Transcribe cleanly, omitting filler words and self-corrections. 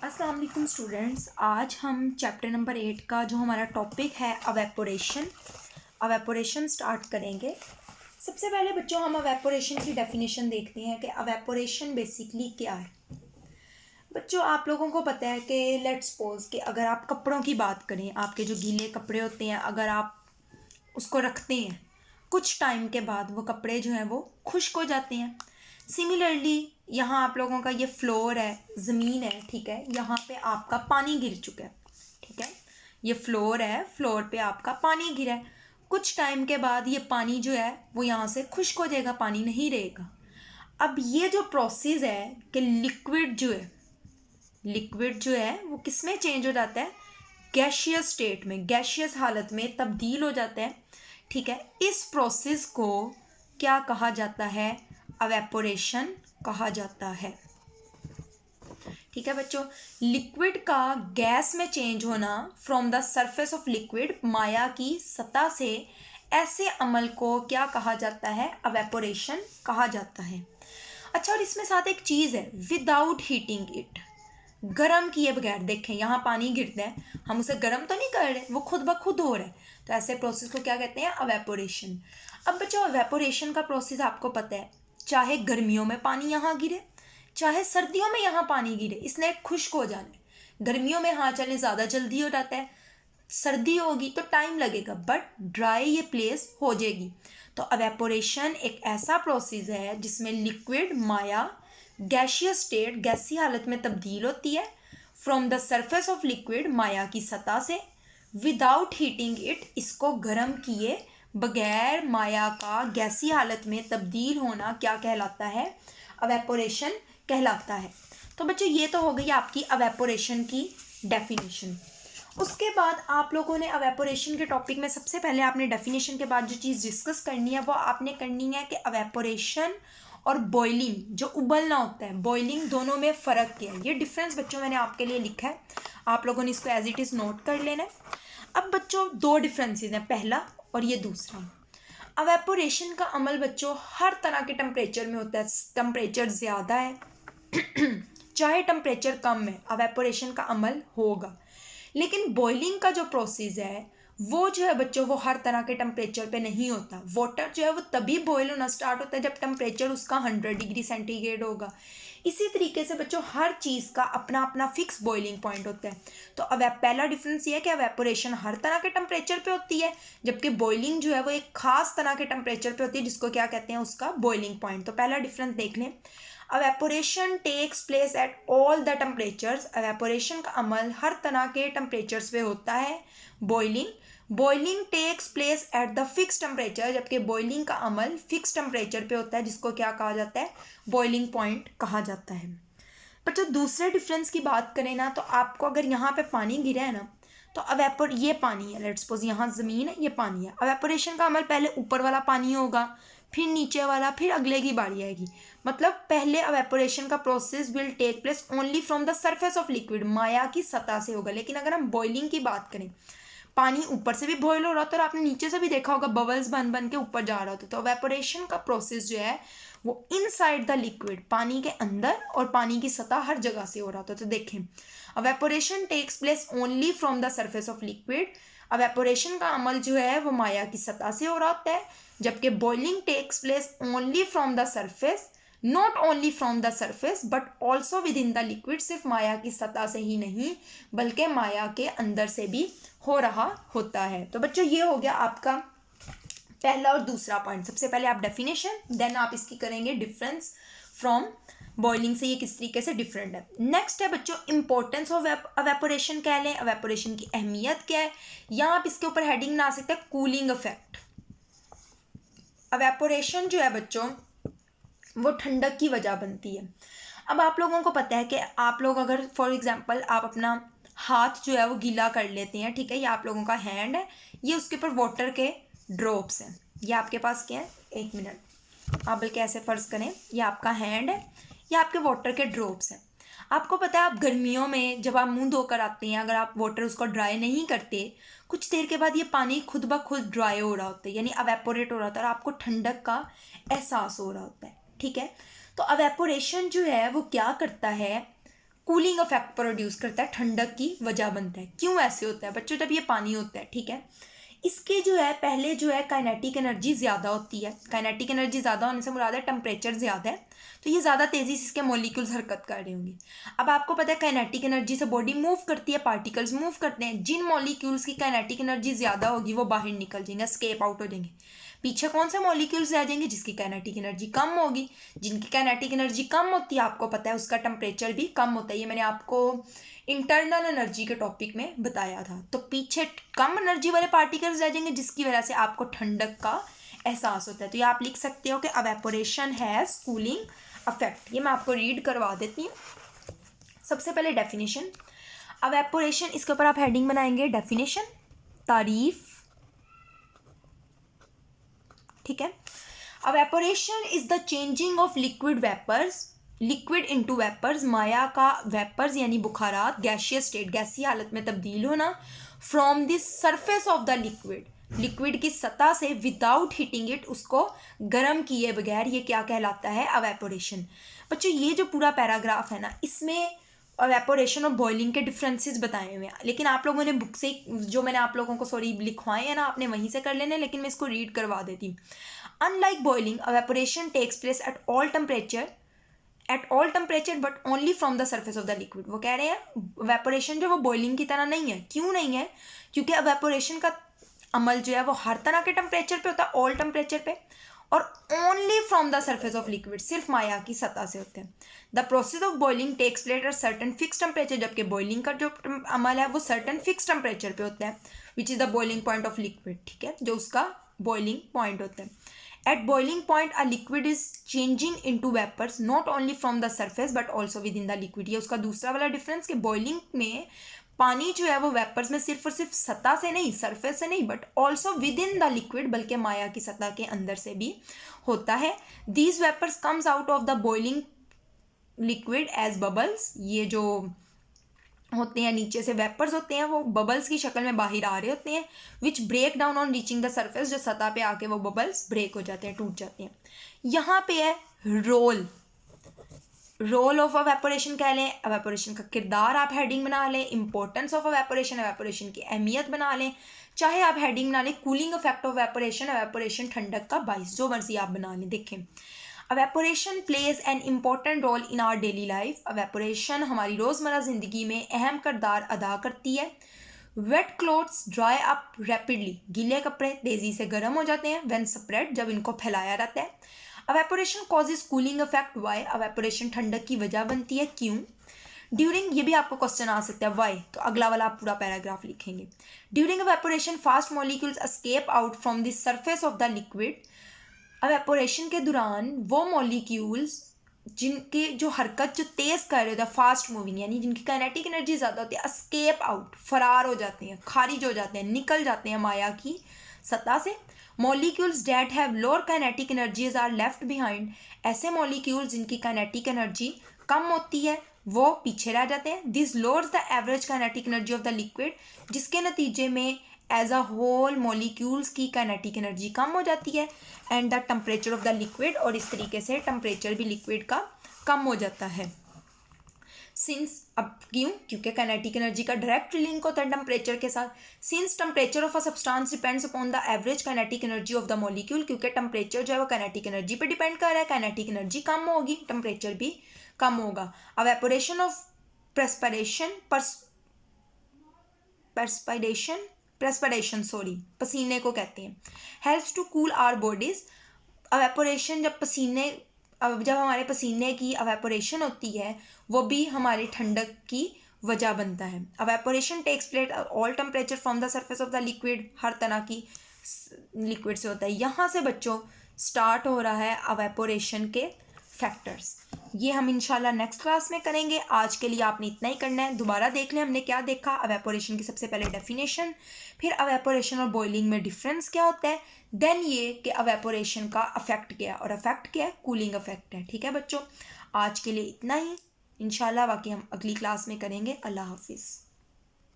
अस्सलाम वालेकुम स्टूडेंट्स। आज हम चैप्टर नंबर 8 का जो हमारा टॉपिक है अवेपोरेशन स्टार्ट करेंगे। सबसे पहले बच्चों हम अवेपोरेशन की डेफिनेशन देखते हैं कि अवेपोरेशन बेसिकली क्या है। बच्चों आप लोगों को पता है कि लेट्स सपोज कि अगर आप कपड़ों की बात करें, आपके जो गीले कपड़े होते हैं अगर आप उसको रखते हैं कुछ टाइम के बाद वो कपड़े जो हैं वो खुश्क हो जाते हैं। सिमिलरली यहाँ आप लोगों का ये फ्लोर है, ज़मीन है, ठीक है, यहाँ पे आपका पानी गिर चुका है, ठीक है, ये फ्लोर है, फ्लोर पे आपका पानी गिरा है। कुछ टाइम के बाद ये पानी जो है वो यहाँ से खुश्क हो जाएगा, पानी नहीं रहेगा। अब ये जो प्रोसेस है कि लिक्विड जो है वो किस में चेंज हो जाता है, गैशियस स्टेट में, गैशियस हालत में तब्दील हो जाता है, ठीक है। इस प्रोसेस को क्या कहा जाता है, अवेपोरेशन कहा जाता है, ठीक है बच्चों। लिक्विड का गैस में चेंज होना from the surface of liquid, माया की सतह से, ऐसे अमल को क्या कहा जाता है, अवेपोरेशन कहा जाता है। अच्छा, और इसमें साथ एक चीज़ है, विदाउट हीटिंग इट, गर्म किए बगैर। देखें यहाँ पानी गिरता है, हम उसे गर्म तो नहीं कर रहे, वो खुद ब खुद हो रहा है, तो ऐसे प्रोसेस को क्या कहते हैं, अवेपोरेशन। अब बच्चों अवेपोरेशन का प्रोसेस आपको पता है, चाहे गर्मियों में पानी यहाँ गिरे चाहे सर्दियों में यहाँ पानी गिरे, इसने खुश्क हो जाना है। गर्मियों में हाँ चलें ज़्यादा जल्दी हो जाता है, सर्दी होगी तो टाइम लगेगा, बट ड्राई ये प्लेस हो जाएगी। तो अवेपोरेशन एक ऐसा प्रोसेस है जिसमें लिक्विड माया गैशियस स्टेट, गैसी हालत में तब्दील होती है from the surface of liquid, माया की सतह से, विदाउट हीटिंग इट, इसको गर्म किए बगैर माया का गैसी हालत में तब्दील होना क्या कहलाता है, अवेपोरेशन कहलाता है। तो बच्चों ये तो हो गई आपकी अवेपोरेशन की डेफिनेशन। उसके बाद आप लोगों ने अवेपोरेशन के टॉपिक में सबसे पहले आपने डेफिनेशन के बाद जो चीज़ डिस्कस करनी है वो आपने करनी है कि अवेपोरेशन और बॉइलिंग, जो उबलना होता है, बॉइलिंग, दोनों में फ़र्क क्या है। ये डिफरेंस बच्चों मैंने आपके लिए लिखा है, आप लोगों ने इसको एज इट इज़ नोट कर लेना है। अब बच्चों दो डिफरेंसेस हैं, पहला और ये दूसरा। अवेपोरेशन का अमल बच्चों हर तरह के टेम्परेचर में होता है, टेम्परेचर ज़्यादा है चाहे टेम्परेचर कम है, अवेपोरेशन का अमल होगा। लेकिन बॉइलिंग का जो प्रोसेस है वो जो है बच्चों वो हर तरह के टेम्परेचर पे नहीं होता। वाटर जो है वो तभी बॉयल होना स्टार्ट होता है जब टेम्परेचर उसका 100 डिग्री सेंटीग्रेड होगा। इसी तरीके से बच्चों हर चीज़ का अपना अपना फिक्स बॉइलिंग पॉइंट होता है। तो पहला डिफरेंस ये है कि अवेपोरेशन हर तरह के टेम्परेचर पे होती है, जबकि बॉइलिंग जो है वो एक खास तरह के टेम्परेचर पे होती है जिसको क्या कहते हैं, उसका बॉइलिंग पॉइंट। तो पहला डिफरेंस देख लें, evaporation takes place at all the temperatures, evaporation का अमल हर तरह के टेम्परेचर्स पे होता है। Boiling takes place at the fix temperature, जबकि बॉइलिंग का अमल फिक्स टेम्परेचर पे होता है जिसको क्या कहा जाता है, बॉइलिंग पॉइंट कहा जाता है। पर जो दूसरे डिफरेंस की बात करें ना, तो आपको अगर यहाँ पे पानी गिरा है ना, तो ये पानी है, लेट्स सपोज यहाँ ज़मीन है, ये पानी है, अवेपोरेशन का अमल पहले ऊपर वाला पानी होगा, फिर नीचे वाला, फिर अगले की बारी आएगी। मतलब पहले अवेपोरेशन का process will take place only from the surface of liquid, माया की सतह से होगा। लेकिन अगर हम बॉइलिंग की बात करें, पानी ऊपर से भी बॉयल हो रहा होता है और आपने नीचे से भी देखा होगा बबल्स बन बन के ऊपर जा रहा होता है। तो अवेपोरेशन का प्रोसेस जो है वो इनसाइड द लिक्विड, पानी के अंदर और पानी की सतह हर जगह से हो रहा होता है। तो देखें, evaporation takes place only from the surface of liquid, evaporation का अमल जो है वो माया की सतह से हो रहा होता है, जबकि boiling takes place only from the surface, not only from the surface but also within the liquid, सिर्फ माया की सतह से ही नहीं बल्कि माया के अंदर से भी हो रहा होता है। तो बच्चों ये हो गया आपका पहला और दूसरा पॉइंट। सबसे पहले आप डेफिनेशन, देन आप इसकी करेंगे डिफरेंस फ्रॉम बॉइलिंग से, ये किस तरीके से डिफरेंट है। नेक्स्ट है बच्चों इंपॉर्टेंस ऑफ अवेपोरेशन, कह लें अवेपोरेशन की अहमियत क्या है, या आप इसके ऊपर हेडिंग बना सकते हैं कूलिंग इफेक्ट। अवेपोरेशन जो है बच्चों वो ठंडक की वजह बनती है। अब आप लोगों को पता है कि आप लोग अगर फॉर एग्जांपल आप अपना हाथ जो है वो गीला कर लेते हैं, ठीक है, ये आप लोगों का हैंड है, ये उसके ऊपर वाटर के ड्रॉप्स हैं, ये आपके पास क्या है, एक मिनट, आप बल्कि ऐसे फ़र्ज़ करें, ये आपका हैंड है, ये आपके वाटर के ड्रॉप्स हैं। आपको पता है आप गर्मियों में जब आप मुंह धोकर आते हैं, अगर आप वाटर उसको ड्राई नहीं करते, कुछ देर के बाद ये पानी खुद ब खुद ड्राई हो रहा होता है, यानी अवेपोरेट हो रहा होता है और आपको ठंडक का एहसास हो रहा होता है, ठीक है। तो अवेपोरेशन जो है वो क्या करता है, कूलिंग इफेक्ट प्रोड्यूस करता है, ठंडक की वजह बनता है। क्यों ऐसे होता है बच्चों? जब ये पानी होता है, ठीक है, इसके जो है पहले जो है काइनेटिक एनर्जी ज़्यादा होती है। काइनेटिक एनर्जी ज़्यादा होने से मुराद है टेम्परेचर ज़्यादा है, तो ये ज़्यादा तेज़ी से इसके मॉलिक्यूल्स हरकत कर रहे होंगे। अब आपको पता है काइनेटिक एनर्जी से बॉडी मूव करती है, पार्टिकल्स मूव करते हैं। जिन मॉलिक्यूल्स की काइनेटिक एनर्जी ज़्यादा होगी वो बाहर निकल जाएंगे, स्केप आउट हो जाएंगे। पीछे कौन से मॉलिक्यूल्स रह जाएंगे? जिसकी काइनेटिक एनर्जी कम होगी। जिनकी काइनेटिक एनर्जी कम होती है, आपको पता है उसका टेम्परेचर भी कम होता है। ये मैंने आपको इंटरनल एनर्जी के टॉपिक में बताया था। तो पीछे कम एनर्जी वाले पार्टिकल्स रह जाएंगे, जिसकी वजह से आपको ठंडक का एहसास होता है। तो ये आप लिख सकते हो कि अवेपोरेशन हैज़ कूलिंग अफेक्ट। ये मैं आपको रीड करवा देती हूँ। सबसे पहले डेफिनेशन अवेपोरेशन, इसके ऊपर आप हेडिंग बनाएंगे डेफिनेशन, तारीफ, ठीक है। Evaporation is the changing of liquid vapours, liquid into vapours, माया का वेपर्स यानी बुखारात, गैसियस स्टेट, गैसीय हालत में तब्दील होना, from the surface of the liquid, liquid की सतह से, विदाउट हीटिंग इट, उसको गर्म किए बगैर, ये क्या कहलाता है? अवेपोरेशन। बच्चों ये जो पूरा पैराग्राफ है ना, इसमें अवेपोरेशन और बॉइलिंग के डिफरेंसेस बताए हुए हैं, लेकिन आप लोगों ने बुक से जो मैंने आप लोगों को लिखवाए हैं ना, आपने वहीं से कर लेने, लेकिन मैं इसको रीड करवा देती हूँ। Unlike boiling, evaporation takes place at all temperature but only from the surface of the liquid. वो कह रहे हैं अवेपोरेशन जो वो बॉइलिंग की तरह नहीं है। क्यों नहीं है? क्योंकि अवेपोरेशन का अमल जो है वो हर तरह के टेम्परेचर पे होता है, ऑल टेम्परेचर पे, और only from the surface of liquid, सिर्फ माया की सतह से होते हैं। The process of boiling takes place at certain fix temperature, जबकि बॉइलिंग का जो अमल है वो सर्टन फिक्स टेम्परेचर पे होता है, which is the boiling point of liquid, ठीक है, जो उसका बॉइलिंग पॉइंट होता है। At boiling point a liquid is changing into vapours not only from the surface but also within the liquid. ये उसका दूसरा वाला डिफरेंस कि बॉइलिंग में पानी जो है वो वेपर्स में सिर्फ और सिर्फ सतह से नहीं, सरफेस से नहीं, but also within the liquid, बल्कि माया की सतह के अंदर से भी होता है। These vapours comes out of the boiling liquid as bubbles. ये जो होते हैं नीचे से वेपर्स होते हैं, वो बबल्स की शक्ल में बाहर आ रहे होते हैं, which break down on reaching the surface, जो सतह पे आके वो बबल्स ब्रेक हो जाते हैं, टूट जाते हैं। यहाँ पे है रोल ऑफ अवेपोरेशन कह लें, अवेपोरेशन का किरदार आप हेडिंग बना लें, इंपॉर्टेंस ऑफ अवेपोरेशन, अवेपोरेशन की अहमियत बना लें, चाहे आप हेडिंग बना लें cooling effect of evaporation, evaporation ठंडक का बाइस, जो मर्जी आप बना लें। देखें, evaporation plays an important role in our daily life. Evaporation हमारी रोज़मर्रा ज़िंदगी में अहम किरदार अदा करती है। Wet clothes dry up rapidly, गीले कपड़े तेज़ी से गर्म हो जाते हैं, व्हेन स्प्रेड, जब इनको फैलाया जाता है। Evaporation causes cooling effect, why, evaporation ठंडक की वजह बनती है, क्यों। ड्यूरिंग, ये भी आपको क्वेश्चन आ सकता है वाई, तो अगला वाला आप पूरा पैराग्राफ लिखेंगे। During evaporation fast molecules escape out from the surface of the liquid. Evaporation के दौरान वो मॉलिक्यूल्स जिनके जो हरकत जो तेज़ कर रहे होते हैं, फास्ट मूविंग, यानी जिनकी काइनेटिक एनर्जी ज़्यादा होती है, एस्केप आउट, फरार हो जाते हैं, खारिज हो जाते हैं, निकल जाते हैं माया की सतह से। Molecules that have lower kinetic energies are left behind. ऐसे मॉलिक्यूल्स जिनकी काइनेटिक एनर्जी कम होती है वो पीछे रह जाते हैं। This lowers the average kinetic energy of the liquid, जिसके नतीजे में एज अ होल मॉलिक्यूल्स की काइनेटिक एनर्जी कम हो जाती है, and the temperature of the liquid, और इस तरीके से टेम्परेचर भी लिक्विड का कम हो जाता है। सिंस, अब क्यों? क्योंकि काइनेटिक एनर्जी का डायरेक्ट लिंक होता है टेम्परेचर के साथ। Since temperature of a substance depends upon the average kinetic energy of the molecule, क्योंकि टेम्परेचर जो है वो काइनेटिक एनर्जी पे डिपेंड कर रहा है। काइनेटिक एनर्जी कम होगी, टेम्परेचर भी कम होगा। अवेपोरेशन ऑफ प्रेस्पिरेशन पसीने को कहते हैं। Helps to cool our bodies. Evaporation जब हमारे पसीने की अवेपोरेशन होती है वो भी हमारी ठंडक की वजह बनता है। Evaporation takes place all temperature from the surface of the liquid, हर तरह की लिक्विड से होता है। यहाँ से बच्चों स्टार्ट हो रहा है अवेपोरेशन के फैक्टर्स। ये हम इंशाल्लाह नेक्स्ट क्लास में करेंगे। आज के लिए आपने इतना ही करना है। दोबारा देख लें हमने क्या देखा। अवेपोरेशन की सबसे पहले डेफिनेशन, फिर अवेपोरेशन और बॉइलिंग में डिफरेंस क्या होता है, देन ये कि अवेपोरेशन का अफेक्ट क्या है, और अफेक्ट क्या है, कूलिंग अफेक्ट है। ठीक है बच्चों, आज के लिए इतना ही। इंशाल्लाह बाकी हम अगली क्लास में करेंगे। अल्लाह हाफिज़।